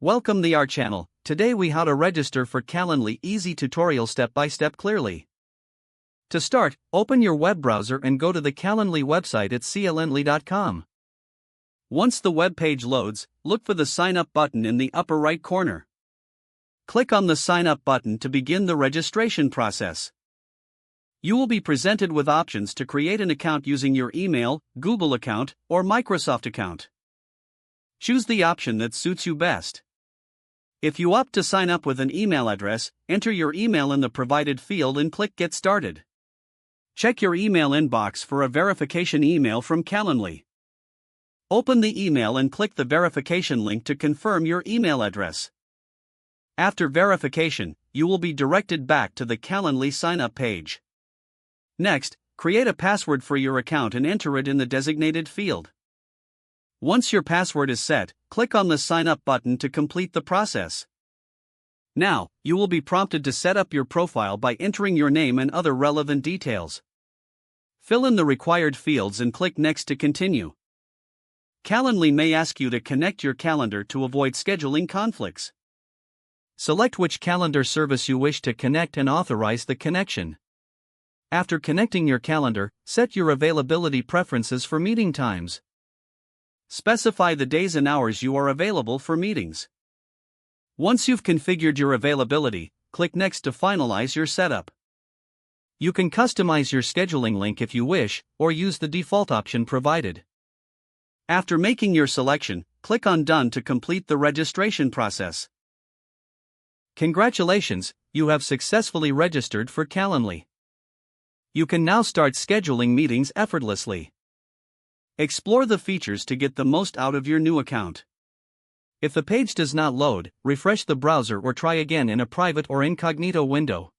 Welcome to our channel. Today we how to register for Calendly, easy tutorial step by step clearly. To start, open your web browser and go to the Calendly website at calendly.com. Once the web page loads, look for the sign up button in the upper right corner. Click on the sign up button to begin the registration process. You will be presented with options to create an account using your email, Google account, or Microsoft account. Choose the option that suits you best. If you opt to sign up with an email address, enter your email in the provided field and click Get Started. Check your email inbox for a verification email from Calendly. Open the email and click the verification link to confirm your email address. After verification, you will be directed back to the Calendly sign-up page. Next, create a password for your account and enter it in the designated field. Once your password is set, click on the Sign Up button to complete the process. Now, you will be prompted to set up your profile by entering your name and other relevant details. Fill in the required fields and click Next to continue. Calendly may ask you to connect your calendar to avoid scheduling conflicts. Select which calendar service you wish to connect and authorize the connection. After connecting your calendar, set your availability preferences for meeting times. Specify the days and hours you are available for meetings. Once you've configured your availability, click Next to finalize your setup. You can customize your scheduling link if you wish, or use the default option provided. After making your selection, click on Done to complete the registration process. Congratulations, you have successfully registered for Calendly. You can now start scheduling meetings effortlessly. Explore the features to get the most out of your new account. If the page does not load, refresh the browser or try again in a private or incognito window.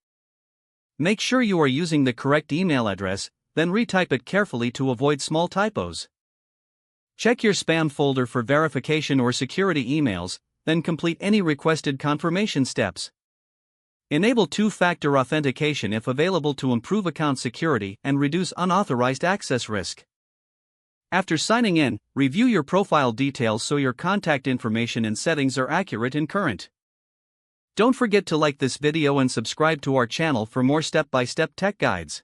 Make sure you are using the correct email address, then retype it carefully to avoid small typos. Check your spam folder for verification or security emails, then complete any requested confirmation steps. Enable two-factor authentication if available to improve account security and reduce unauthorized access risk. After signing in, review your profile details so your contact information and settings are accurate and current. Don't forget to like this video and subscribe to our channel for more step-by-step tech guides.